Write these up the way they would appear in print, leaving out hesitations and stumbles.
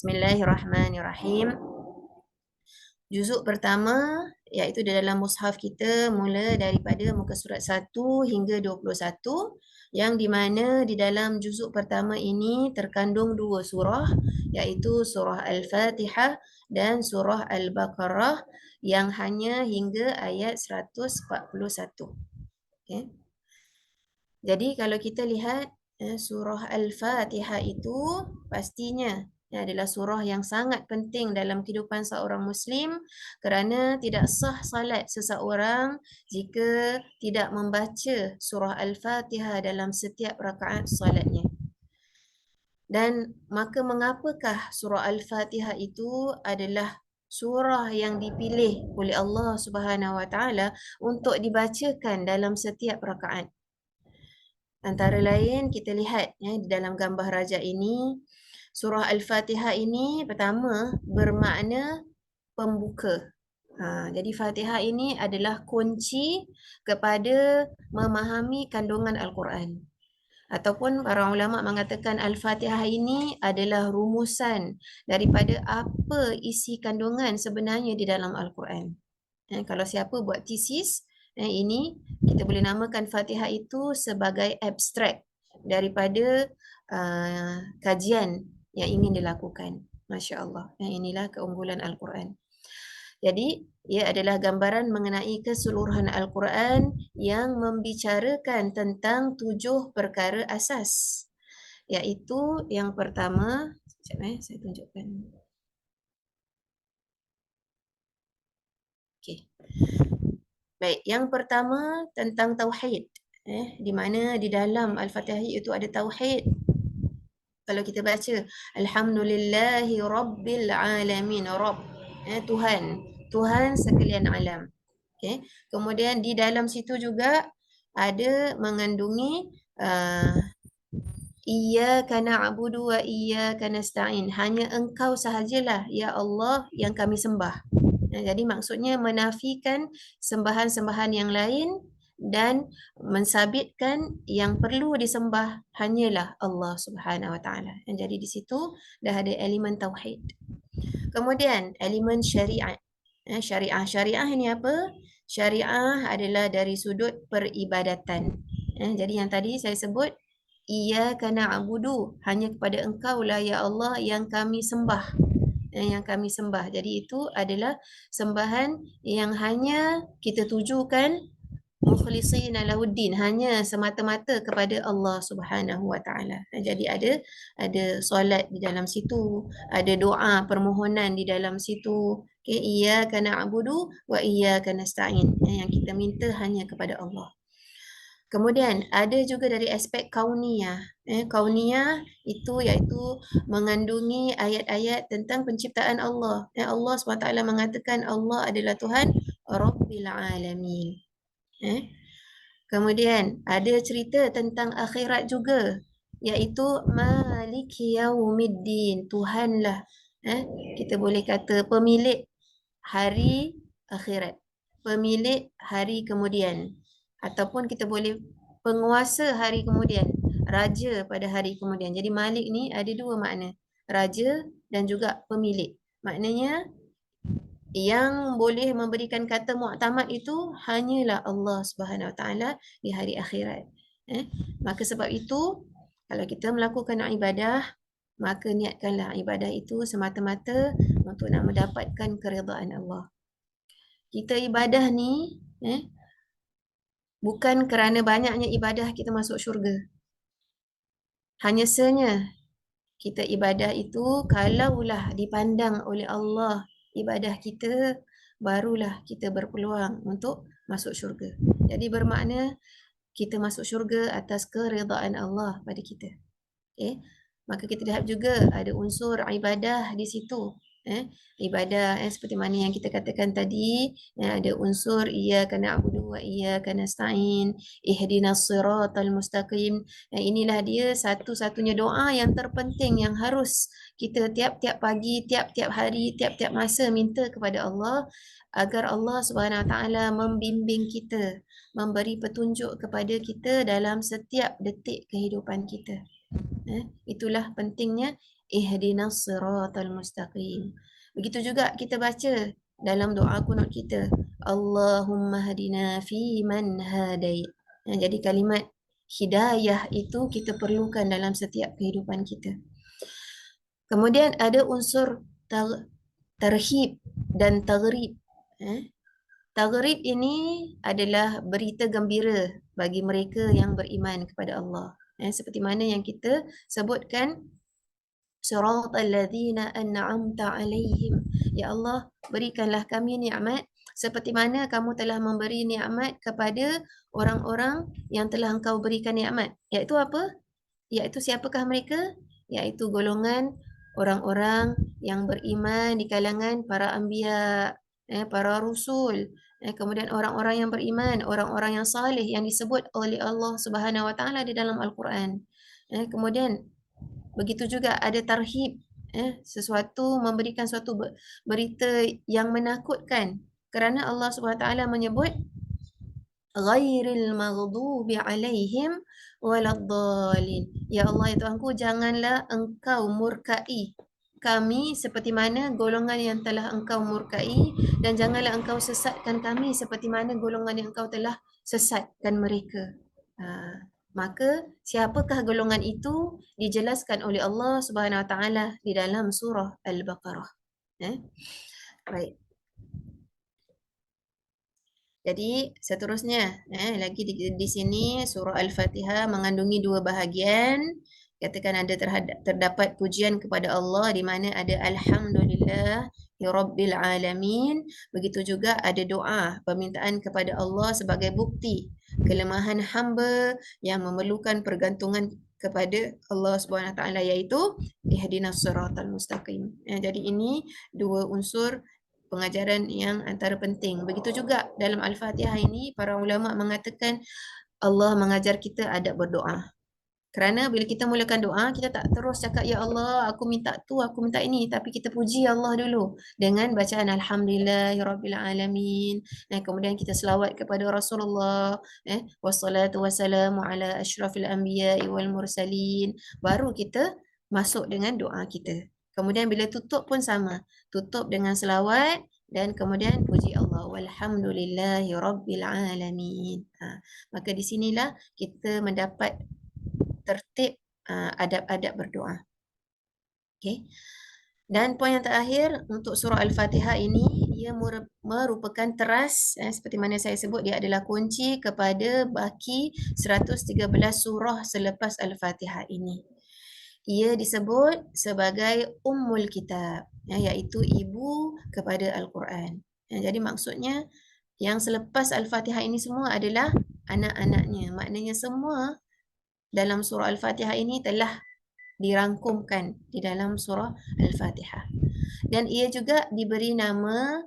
Bismillahirrahmanirrahim. Juzuk pertama iaitu di dalam mushaf kita mula daripada muka surat 1 hingga 21 yang di mana di dalam juzuk pertama ini terkandung dua surah iaitu surah Al-Fatihah dan surah Al-Baqarah yang hanya hingga ayat 141. Okay. Jadi kalau kita lihat surah Al-Fatihah itu pastinya adalah surah yang sangat penting dalam kehidupan seorang Muslim kerana tidak sah salat seseorang jika tidak membaca surah Al-Fatihah dalam setiap rakaat salatnya. Dan maka mengapakah surah Al-Fatihah itu adalah surah yang dipilih oleh Allah Subhanahu Wa Taala untuk dibacakan dalam setiap rakaat? Antara lain kita lihat di dalam gambar raja ini, surah Al-Fatihah ini pertama bermakna pembuka. Jadi Fatihah ini adalah kunci kepada memahami kandungan Al-Quran. Ataupun para ulama mengatakan Al-Fatihah ini adalah rumusan daripada apa isi kandungan sebenarnya di dalam Al-Quran. Kalau siapa buat tesis, ini kita boleh namakan Fatihah itu sebagai abstrak daripada kajian yang ingin dilakukan. Masya Allah. Inilah keunggulan Al-Quran. Jadi, ia adalah gambaran mengenai keseluruhan Al-Quran yang membicarakan tentang 7 perkara asas. Iaitu yang pertama, sekejap saya tunjukkan. Okey. Baik, yang pertama tentang tauhid. Di mana di dalam Al-Fatihah itu ada tauhid. Kalau kita baca Alhamdulillahi Rabbil Alamin, Rabb, Tuhan sekalian alam. Okay. Kemudian di dalam situ juga ada mengandungi Iyyaka na'budu wa iyyaka nasta'in. Hanya engkau sahajalah ya Allah yang kami sembah. Jadi maksudnya menafikan sembahan-sembahan yang lain dan mensabitkan yang perlu disembah hanyalah Allah Subhanahu Wa Taala. Jadi di situ dah ada elemen tauhid. Kemudian elemen syariat. Syariah ini apa? Syariah adalah dari sudut peribadatan. Jadi yang tadi saya sebut Iyyaka na'budu, hanya kepada engkau lah ya Allah yang kami sembah. Jadi itu adalah sembahan yang hanya kita tujukan mukhlishina lahuddin, hanya semata-mata kepada Allah Subhanahu Wa Taala. Jadi ada solat di dalam situ, ada doa permohonan di dalam situ. Okay, iyyaka na'budu wa iyyaka nasta'in. Yang kita minta hanya kepada Allah. Kemudian ada juga dari aspek kauniyah. Kauniyah itu iaitu mengandungi ayat-ayat tentang penciptaan Allah. Allah SWT mengatakan Allah adalah Tuhan Rabbil Alamin. Kemudian ada cerita tentang akhirat juga, iaitu Maliki Yaumiddin, Tuhanlah. Kita boleh kata pemilik hari akhirat, pemilik hari kemudian, ataupun kita boleh penguasa hari kemudian, raja pada hari kemudian. Jadi Malik ni ada dua makna, raja dan juga pemilik. Maknanya yang boleh memberikan kata muktamad itu hanyalah Allah Subhanahu Wa Taala di hari akhirat. Maka sebab itu kalau kita melakukan ibadah, maka niatkanlah ibadah itu semata-mata untuk nak mendapatkan keridaan Allah. Kita ibadah ni bukan kerana banyaknya ibadah kita masuk syurga. Hanya sahaja kita ibadah itu kalaulah dipandang oleh Allah ibadah kita, barulah kita berpeluang untuk masuk syurga. Jadi bermakna kita masuk syurga atas keridaan Allah pada kita. Okay? Maka kita lihat juga ada unsur ibadah di situ. Ibadah seperti mana yang kita katakan tadi, ada unsur iyyaka na'budu wa iyyaka nasta'in, ihdinas siratal mustaqim. Inilah dia satu-satunya doa yang terpenting yang harus kita tiap-tiap pagi, tiap-tiap hari, tiap-tiap masa minta kepada Allah agar Allah Subhanahu Wa Taala membimbing kita, memberi petunjuk kepada kita dalam setiap detik kehidupan kita. Itulah pentingnya ihdinas siratal mustaqim. Begitu juga kita baca dalam doa kunut kita, Allahumma hadina fi man hadait. Jadi kalimat hidayah itu kita perlukan dalam setiap kehidupan kita. Kemudian ada unsur tarhib dan taghrib. Taghrib ini adalah berita gembira bagi mereka yang beriman kepada Allah. Seperti mana yang kita sebutkan, siratal ladzina an'amta alaihim. Ya Allah, berikanlah kami nikmat seperti mana kamu telah memberi nikmat kepada orang-orang yang telah engkau berikan nikmat. Iaitu apa? Iaitu siapakah mereka? Iaitu golongan orang-orang yang beriman di kalangan para anbiya, para rasul, kemudian orang-orang yang beriman, orang-orang yang saleh yang disebut oleh Allah Subhanahu Wa Taala di dalam Al-Quran. Kemudian begitu juga ada tarhib, sesuatu memberikan suatu berita yang menakutkan, kerana Allah Subhanahu Wa Taala menyebut ghairil maghdubi alaihim waladdallin. Ya Allah, ya Tuhanku, janganlah engkau murkai kami seperti mana golongan yang telah engkau murkai, dan janganlah engkau sesatkan kami seperti mana golongan yang engkau telah sesatkan mereka. Maka siapakah golongan itu dijelaskan oleh Allah Subhanahu Wa Taala di dalam surah Al-Baqarah. Baik. Jadi seterusnya, lagi di sini surah Al-Fatihah mengandungi dua bahagian. Katakan ada terdapat pujian kepada Allah di mana ada alhamdulillah rabbil alamin. Begitu juga ada doa permintaan kepada Allah sebagai bukti kelemahan hamba yang memerlukan pergantungan kepada Allah Subhanahu Wa Taala, iaitu ihdinas siratal mustaqim. Jadi ini dua unsur pengajaran yang antara penting. Begitu juga dalam Al-Fatihah ini, para ulama mengatakan Allah mengajar kita adab berdoa. Kerana bila kita mulakan doa, kita tak terus cakap, Ya Allah, aku minta tu, aku minta ini. Tapi kita puji Allah dulu dengan bacaan Alhamdulillahirabbil alamin. Kemudian kita selawat kepada Rasulullah. Wassalatu wassalamu ala asyrafil anbiya'i wal mursalin. Baru kita masuk dengan doa kita. Kemudian bila tutup pun sama. Tutup dengan selawat dan kemudian puji Allah. Walhamdulillahirabbil alamin. Maka di sinilah kita mendapat tertib adab-adab berdoa. Okay. Dan poin yang terakhir untuk surah Al-Fatihah ini, ia merupakan teras, seperti mana saya sebut, dia adalah kunci kepada baki 113 surah selepas Al-Fatihah ini. Ia disebut sebagai Ummul Kitab, iaitu ibu kepada Al-Quran. Jadi maksudnya yang selepas Al-Fatihah ini semua adalah anak-anaknya. Maknanya semua dalam surah Al-Fatihah ini telah dirangkumkan di dalam surah Al-Fatihah. Dan ia juga diberi nama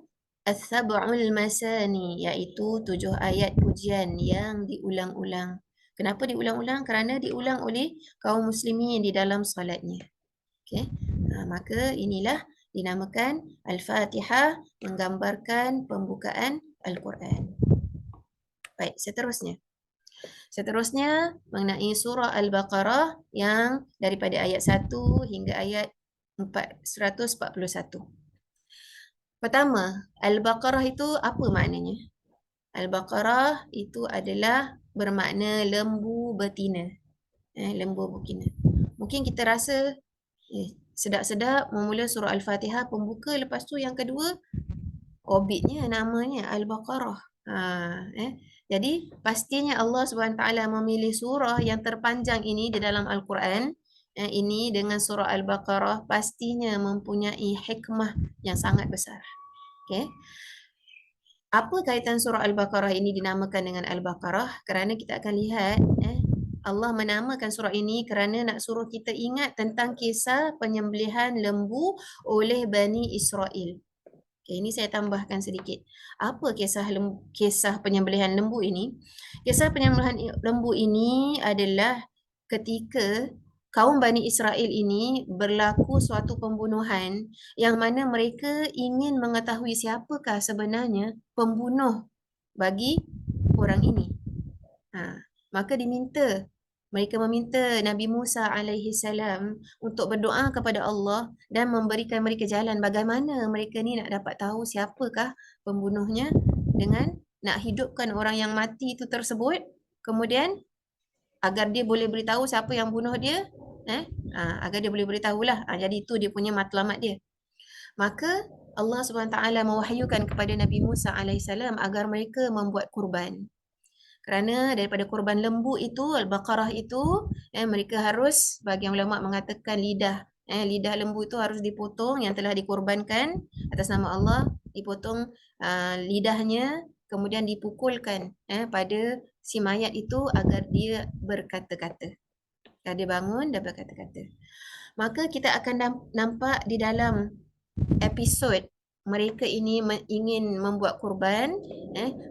As-Sab'ul Masani, iaitu 7 ayat pujian yang diulang-ulang. Kenapa diulang-ulang? Kerana diulang oleh kaum muslimin di dalam solatnya. Okay. Maka inilah dinamakan Al-Fatihah, menggambarkan pembukaan Al-Quran. Baik, seterusnya. Seterusnya mengenai surah Al-Baqarah yang daripada ayat 1 hingga ayat 141. Pertama, Al-Baqarah itu apa maknanya? Al-Baqarah itu adalah bermakna lembu betina. Lembu betina. Mungkin kita rasa sedap-sedap memula surah Al-Fatihah pembuka, lepas tu yang kedua orbitnya namanya Al-Baqarah. Jadi pastinya Allah SWT memilih surah yang terpanjang ini di dalam Al-Quran ini dengan surah Al-Baqarah pastinya mempunyai hikmah yang sangat besar. Okay. Apa kaitan surah Al-Baqarah ini dinamakan dengan Al-Baqarah? Kerana kita akan lihat Allah menamakan surah ini kerana nak suruh kita ingat tentang kisah penyembelihan lembu oleh Bani Israel. Okay, ini saya tambahkan sedikit. Apa kisah penyembelihan lembu ini? Kisah penyembelihan lembu ini adalah ketika kaum Bani Israel ini berlaku suatu pembunuhan yang mana mereka ingin mengetahui siapakah sebenarnya pembunuh bagi orang ini. Maka diminta Mereka meminta Nabi Musa alaihi salam untuk berdoa kepada Allah dan memberikan mereka jalan bagaimana mereka ni nak dapat tahu siapakah pembunuhnya dengan nak hidupkan orang yang mati itu tersebut, kemudian agar dia boleh beritahu siapa yang bunuh dia, agar dia boleh beritahulah. Jadi itu dia punya matlamat dia. Maka Allah Subhanahu Wa Taala mewahyukan kepada Nabi Musa alaihissalam agar mereka membuat kurban. Kerana daripada kurban lembu itu, Al-Baqarah itu, mereka harus, bagi ulama mengatakan lidah lembu itu harus dipotong yang telah dikurbankan atas nama Allah, dipotong lidahnya, kemudian dipukulkan pada si mayat itu agar dia berkata-kata. Agar dia bangun dan berkata-kata. Maka kita akan nampak di dalam episod mereka ini ingin membuat kurban,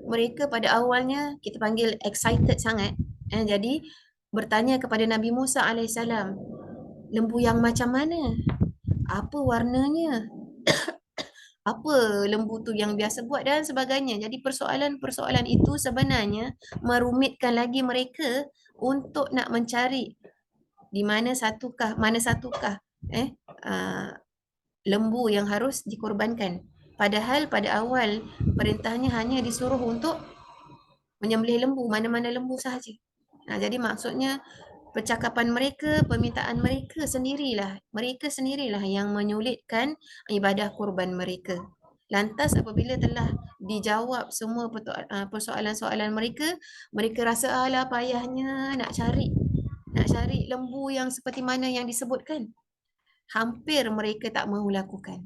mereka pada awalnya kita panggil excited sangat, jadi bertanya kepada Nabi Musa alaihissalam, lembu yang macam mana, apa warnanya, apa lembu tu yang biasa buat dan sebagainya. Jadi persoalan-persoalan itu sebenarnya merumitkan lagi mereka untuk nak mencari di mana satukah lembu yang harus dikorbankan. Padahal pada awal perintahnya hanya disuruh untuk menyembelih lembu, mana-mana lembu sahaja. Jadi maksudnya percakapan mereka, permintaan mereka sendirilah yang menyulitkan ibadah kurban mereka. Lantas apabila telah dijawab semua persoalan-soalan mereka, mereka rasa alah payahnya nak cari lembu yang seperti mana yang disebutkan. Hampir mereka tak mahu lakukan.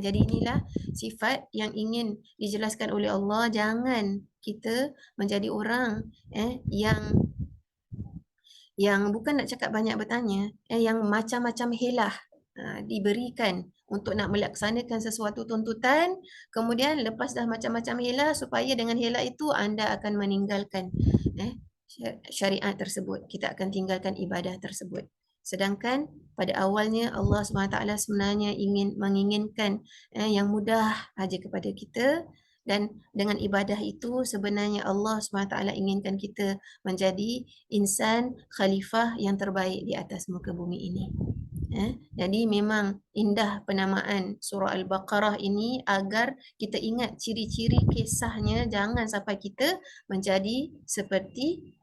Jadi inilah sifat yang ingin dijelaskan oleh Allah. Jangan kita menjadi orang yang bukan nak cakap banyak bertanya, yang macam-macam helah diberikan untuk nak melaksanakan sesuatu tuntutan, kemudian lepas dah macam-macam helah, supaya dengan helah itu anda akan meninggalkan syariat tersebut. Kita akan tinggalkan ibadah tersebut. Sedangkan pada awalnya Allah SWT sebenarnya menginginkan yang mudah aja kepada kita, dan dengan ibadah itu sebenarnya Allah SWT inginkan kita menjadi insan khalifah yang terbaik di atas muka bumi ini. Jadi memang indah penamaan surah Al-Baqarah ini agar kita ingat ciri-ciri kisahnya, jangan sampai kita menjadi seperti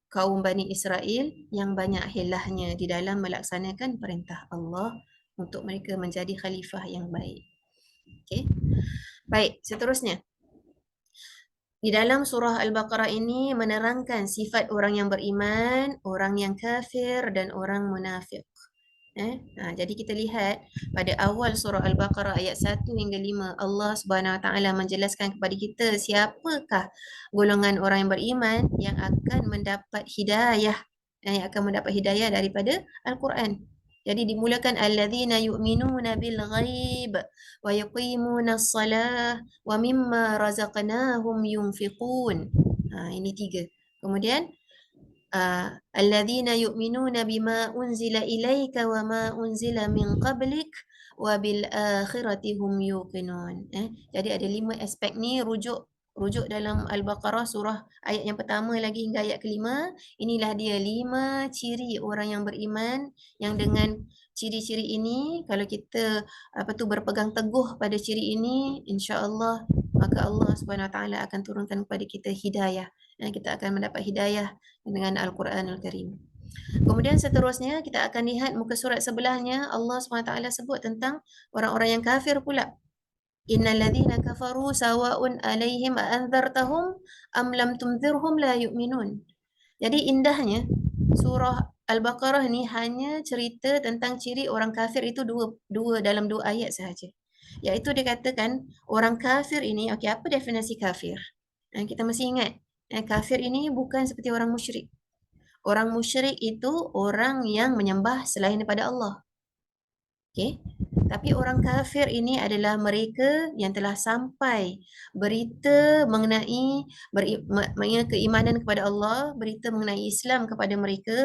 kaum Bani Israel yang banyak helahnya di dalam melaksanakan perintah Allah untuk mereka menjadi khalifah yang baik. Okey. Baik, seterusnya. Di dalam surah Al-Baqarah ini menerangkan sifat orang yang beriman, orang yang kafir dan orang munafik. Jadi kita lihat pada awal surah Al-Baqarah ayat 1 hingga 5, Allah Subhanahu Wa Taala menjelaskan kepada kita siapakah golongan orang yang beriman yang akan mendapat hidayah, daripada Al-Quran. Jadi dimulakan alladzina yu'minuna bil ghaib wa yuqimunas salah wa mimma razaqnahum yunfiqun. Ini 3. Kemudian alladzina yu'minuna bima unzila ilaika wa ma unzila min qablik wa bil akhirati hum yuqinun. Jadi ada 5 aspek ni, rujuk dalam Al-Baqarah surah ayat yang pertama lagi hingga ayat kelima. Inilah dia 5 ciri orang yang beriman, yang dengan ciri-ciri ini kalau kita berpegang teguh pada ciri ini, insya-Allah maka Allah Subhanahu Wa Taala akan turunkan kepada kita hidayah. Kita akan mendapat hidayah dengan Al-Quranul Karim. Kemudian seterusnya kita akan lihat muka surat sebelahnya, Allah SWT sebut tentang orang-orang yang kafir pula. Innal ladzina kafaru sawa'un 'alaihim a'anzartahum am lam tunzirhum la yu'minun. Jadi indahnya surah Al-Baqarah ni hanya cerita tentang ciri orang kafir itu dalam dua ayat sahaja. Iaitu dikatakan orang kafir ini, okey, apa definisi kafir? Kita mesti ingat, kafir ini bukan seperti orang musyrik. Orang musyrik itu orang yang menyembah selain daripada Allah. Okey. Tapi orang kafir ini adalah mereka yang telah sampai berita mengenai keimanan kepada Allah, berita mengenai Islam kepada mereka.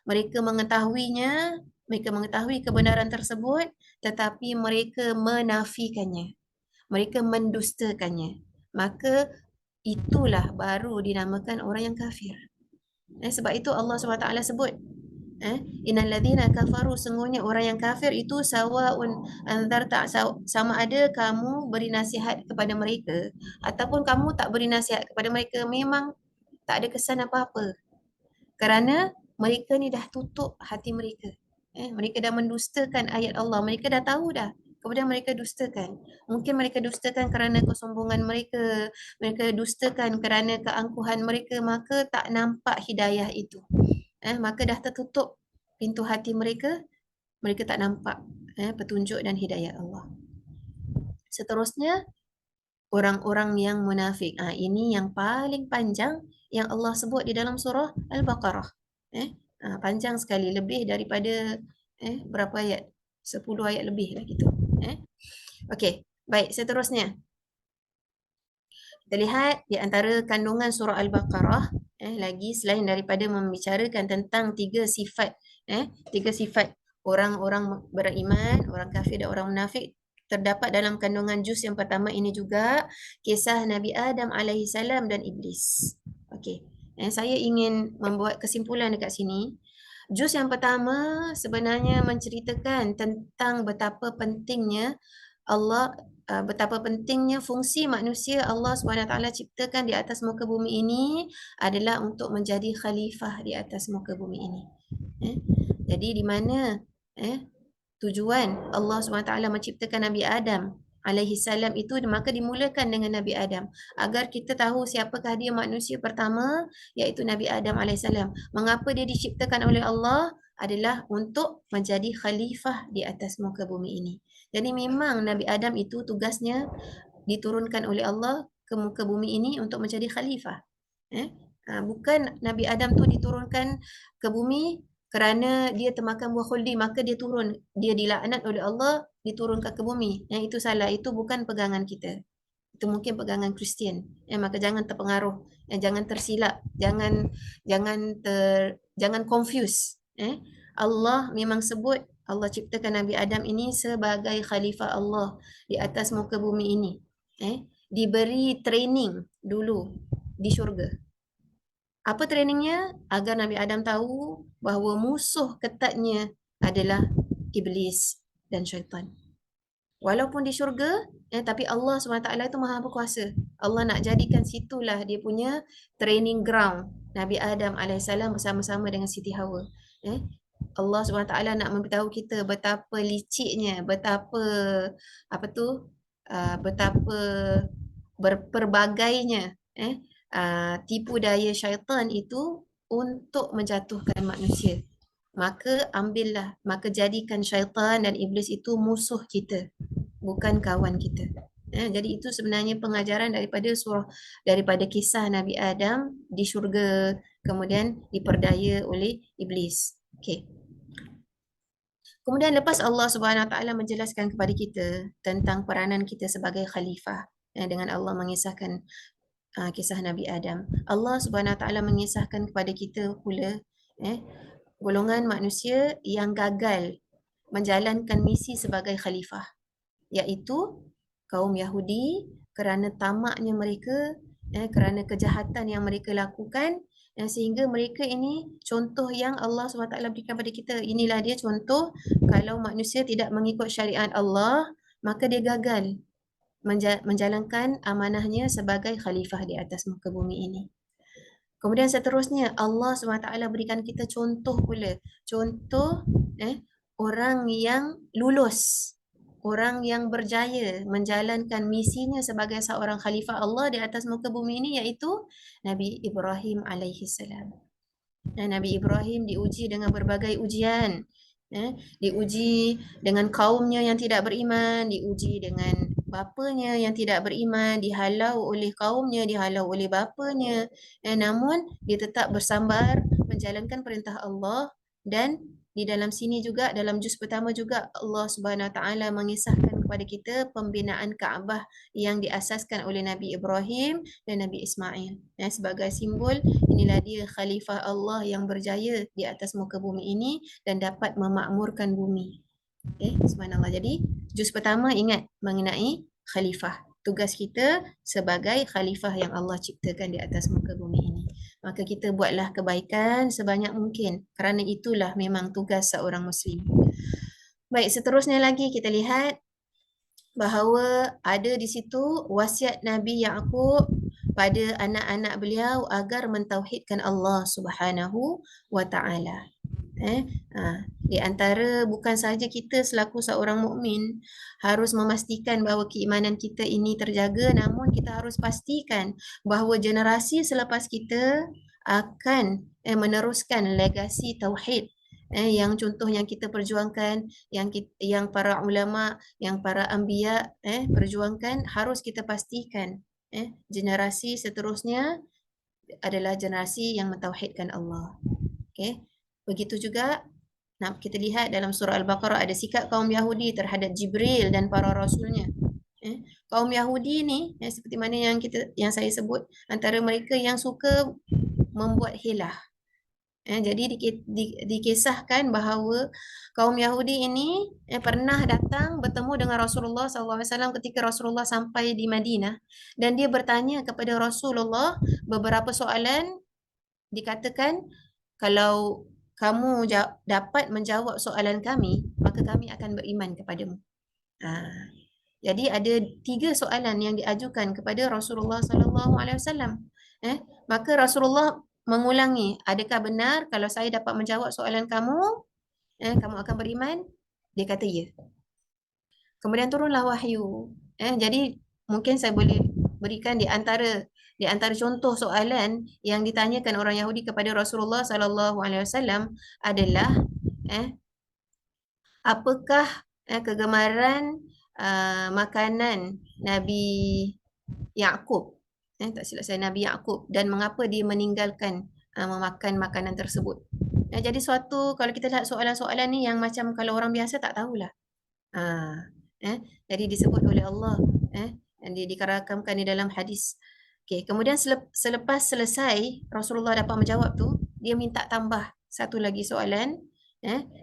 Mereka mengetahuinya, mereka mengetahui kebenaran tersebut, tetapi mereka menafikannya. Mereka mendustakannya. Maka itulah baru dinamakan orang yang kafir. Sebab itu Allah SWT sebut, innal ladzina kafaru, sungguhnya orang yang kafir itu sawaun anzarta, sama ada kamu beri nasihat kepada mereka ataupun kamu tak beri nasihat kepada mereka, memang tak ada kesan apa-apa. Kerana mereka ni dah tutup hati mereka. Mereka dah mendustakan ayat Allah. Mereka dah tahu dah. Kemudian mereka dustakan. Mungkin mereka dustakan kerana kesombongan mereka. Mereka dustakan kerana keangkuhan mereka. Maka tak nampak hidayah itu. Maka dah tertutup pintu hati mereka. Mereka tak nampak petunjuk dan hidayah Allah. Seterusnya, orang-orang yang munafik. Ini yang paling panjang yang Allah sebut di dalam surah Al-Baqarah. Panjang sekali, lebih daripada berapa ayat? 10 ayat lebih lah gitu. Okey, baik, seterusnya. Kita lihat di antara kandungan surah Al-Baqarah lagi selain daripada membicarakan tentang tiga sifat orang-orang beriman, orang kafir dan orang munafik, terdapat dalam kandungan juz yang pertama ini juga kisah Nabi Adam alaihissalam dan iblis. Okey. Saya ingin membuat kesimpulan dekat sini. Juz yang pertama sebenarnya menceritakan tentang betapa pentingnya Allah, betapa pentingnya fungsi manusia Allah SWT ciptakan di atas muka bumi ini adalah untuk menjadi khalifah di atas muka bumi ini. Jadi di mana tujuan Allah SWT menciptakan Nabi Adam alaihi salam itu, maka dimulakan dengan Nabi Adam agar kita tahu siapakah dia manusia pertama, iaitu Nabi Adam alaihi salam. Mengapa dia diciptakan oleh Allah adalah untuk menjadi khalifah di atas muka bumi ini. Jadi memang Nabi Adam itu tugasnya diturunkan oleh Allah ke muka bumi ini untuk menjadi khalifah. Bukan Nabi Adam tu diturunkan ke bumi kerana dia termakan buah khuldi, maka dia turun. Dia dilaknat oleh Allah, diturunkan ke bumi. Yang itu salah. Itu bukan pegangan kita. Itu mungkin pegangan Kristian. Maka jangan terpengaruh. Jangan tersilap. Jangan confuse. Allah memang sebut, Allah ciptakan Nabi Adam ini sebagai khalifah Allah di atas muka bumi ini. Diberi training dulu di syurga. Apa trainingnya? Agar Nabi Adam tahu bahawa musuh ketatnya adalah iblis dan syaitan. Walaupun di syurga, tapi Allah SWT itu maha berkuasa. Allah nak jadikan situlah dia punya training ground Nabi Adam AS bersama-sama dengan Siti Hawa. Allah SWT nak memberitahu kita betapa liciknya, betapa betapa berperbagainya tipu daya syaitan itu untuk menjatuhkan manusia. Maka ambillah, maka jadikan syaitan dan iblis itu musuh kita, bukan kawan kita. Jadi itu sebenarnya pengajaran daripada kisah Nabi Adam di syurga, kemudian diperdaya oleh iblis. Okey. Kemudian lepas Allah Subhanahu Wa Taala menjelaskan kepada kita tentang peranan kita sebagai khalifah, dengan Allah mengisahkan kisah Nabi Adam, Allah Subhanahu Wa Taala mengisahkan kepada kita pula golongan manusia yang gagal menjalankan misi sebagai khalifah, iaitu kaum Yahudi, kerana tamaknya mereka, kerana kejahatan yang mereka lakukan, sehingga mereka ini contoh yang Allah SWT berikan pada kita. Inilah dia contoh, kalau manusia tidak mengikut syariat Allah, maka dia gagal menjalankan amanahnya sebagai khalifah di atas muka bumi ini. Kemudian seterusnya Allah SWT berikan kita contoh pula. Contoh orang yang lulus, orang yang berjaya menjalankan misinya sebagai seorang khalifah Allah di atas muka bumi ini, iaitu Nabi Ibrahim alaihissalam. Nabi Ibrahim diuji dengan berbagai ujian. Diuji dengan kaumnya yang tidak beriman, diuji dengan bapanya yang tidak beriman, dihalau oleh kaumnya, dihalau oleh bapanya. Namun dia tetap bersabar menjalankan perintah Allah. Dan di dalam sini juga, dalam juz pertama juga, Allah Subhanahu Wa Taala mengisahkan kepada kita pembinaan Kaabah yang diasaskan oleh Nabi Ibrahim dan Nabi Ismail. Sebagai simbol, inilah dia khalifah Allah yang berjaya di atas muka bumi ini dan dapat memakmurkan bumi. Subhanallah. Jadi juz pertama ingat mengenai khalifah. Tugas kita sebagai khalifah yang Allah ciptakan di atas muka bumi ini. Maka kita buatlah kebaikan sebanyak mungkin, kerana itulah memang tugas seorang Muslim. Baik, seterusnya lagi kita lihat bahawa ada di situ wasiat Nabi Yaqub pada anak-anak beliau agar mentauhidkan Allah Subhanahu wa taala. Di antara bukan sahaja kita selaku seorang mukmin harus memastikan bahawa keimanan kita ini terjaga, namun kita harus pastikan bahawa generasi selepas kita akan meneruskan legasi tauhid yang contoh yang kita perjuangkan, yang para ulama, yang para anbiya perjuangkan, harus kita pastikan generasi seterusnya adalah generasi yang mentauhidkan Allah. Okey. Begitu juga kita lihat dalam surah Al-Baqarah ada sikap kaum Yahudi terhadap Jibril dan para rasulnya. Kaum Yahudi ni seperti mana yang saya sebut, antara mereka yang suka membuat hilah. Jadi dikisahkan bahawa kaum Yahudi ini pernah datang bertemu dengan Rasulullah SAW ketika Rasulullah sampai di Madinah, dan dia bertanya kepada Rasulullah beberapa soalan. Dikatakan, kalau kamu dapat menjawab soalan kami, maka kami akan beriman kepadamu. Jadi ada 3 soalan yang diajukan kepada Rasulullah SAW. Maka Rasulullah mengulangi, adakah benar kalau saya dapat menjawab soalan kamu, kamu akan beriman? Dia kata ya. Kemudian turunlah wahyu. Jadi mungkin saya boleh berikan di antara contoh soalan yang ditanyakan orang Yahudi kepada Rasulullah SAW adalah apakah kegemaran makanan Nabi Yaqub, tak silap saya Nabi Yaqub, dan mengapa dia meninggalkan memakan makanan tersebut. Jadi kalau kita lihat soalan-soalan ni yang macam kalau orang biasa tak tahulah. Jadi disebut oleh Allah, dikarakamkan di dalam hadis. Kemudian selepas selesai Rasulullah dapat menjawab tu, dia minta tambah satu lagi soalan,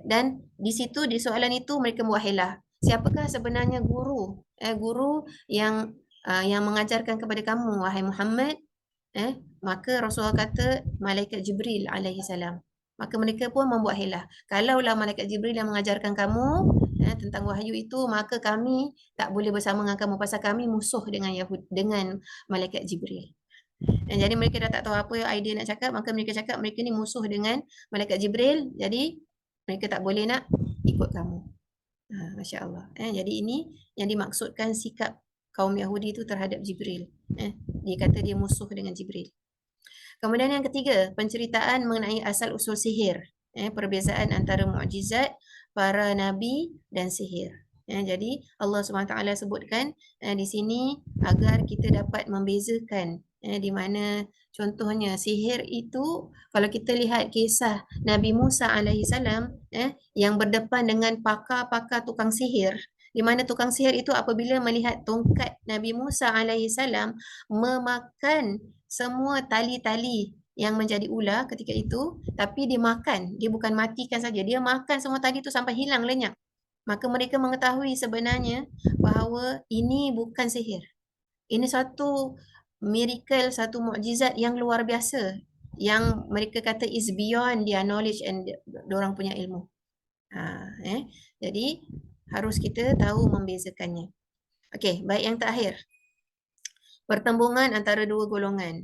dan di situ di soalan itu mereka buat hilah. Siapakah sebenarnya guru yang mengajarkan kepada kamu wahai Muhammad? Maka Rasulullah kata malaikat Jibril alaihi salam. Maka mereka pun membuat hilah. Kalaulah malaikat Jibril yang mengajarkan kamu tentang wahyu itu, maka kami tak boleh bersama dengan kamu pasal kami musuh dengan malaikat Jibril. Jadi mereka dah tak tahu apa idea nak cakap, maka mereka cakap mereka ni musuh dengan malaikat Jibril, jadi mereka tak boleh nak ikut kamu. Masya Allah. Jadi ini yang dimaksudkan sikap kaum Yahudi itu terhadap Jibril. Dia kata dia musuh dengan Jibril. Kemudian yang ketiga, penceritaan mengenai asal usul sihir. Perbezaan antara mukjizat para nabi dan sihir. Jadi Allah SWT sebutkan di sini agar kita dapat membezakan di mana contohnya sihir itu, kalau kita lihat kisah Nabi Musa AS yang berdepan dengan pakar-pakar tukang sihir, di mana tukang sihir itu apabila melihat tongkat Nabi Musa AS memakan semua tali-tali yang menjadi ular ketika itu, tapi dia makan, dia bukan matikan saja, dia makan semua tali itu sampai hilang lenyap. Maka mereka mengetahui sebenarnya bahawa ini bukan sihir. Ini satu miracle, satu mukjizat yang luar biasa, yang mereka kata is beyond their knowledge and diorang punya ilmu. Jadi harus kita tahu membezakannya. Okey, baik, yang terakhir, pertembungan antara dua golongan.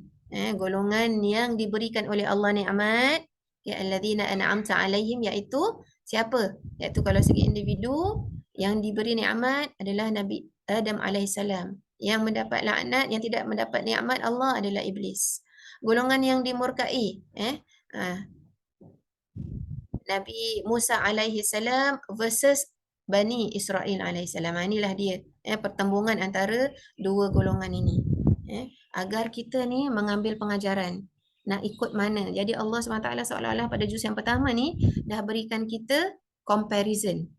Golongan yang diberikan oleh Allah nikmat, alladzina an'amta alaihim, iaitu siapa? Iaitu kalau segi individu yang diberi nikmat adalah Nabi Adam alaihissalam. Yang mendapat laknat, yang tidak mendapat nikmat Allah adalah iblis. Golongan yang dimurkai, Nabi Musa alaihissalam versus Bani Israel alaihissalam. Inilah dia pertembungan antara dua golongan ini. Agar kita ni mengambil pengajaran, nak ikut mana. Jadi Allah SWT seolah-olah pada juz yang pertama ni dah berikan kita comparison.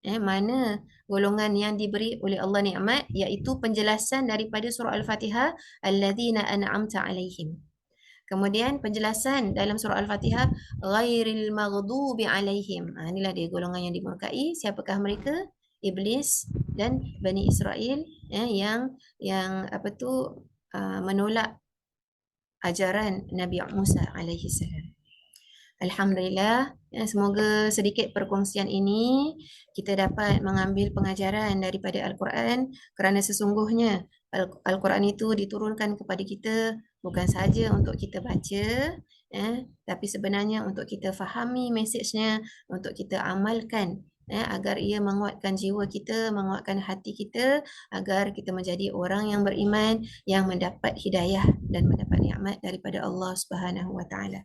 Mana golongan yang diberi oleh Allah nikmat, iaitu penjelasan daripada surah Al-Fatihah, alladzina an'amta alaihim. Kemudian penjelasan dalam surah Al-Fatihah, ghairil maghdubi alaihim. Inilah dia golongan yang dimurkai. Siapakah mereka? Iblis dan Bani Israel yang menolak ajaran Nabi Musa alaihi salam. Alhamdulillah, ya, semoga sedikit perkongsian ini kita dapat mengambil pengajaran daripada Al-Quran, kerana sesungguhnya Al-Quran itu diturunkan kepada kita bukan sahaja untuk kita baca, tapi sebenarnya untuk kita fahami mesejnya, untuk kita amalkan, agar ia menguatkan jiwa kita, menguatkan hati kita, agar kita menjadi orang yang beriman, yang mendapat hidayah dan mendapat nikmat daripada Allah Subhanahu Wa Taala.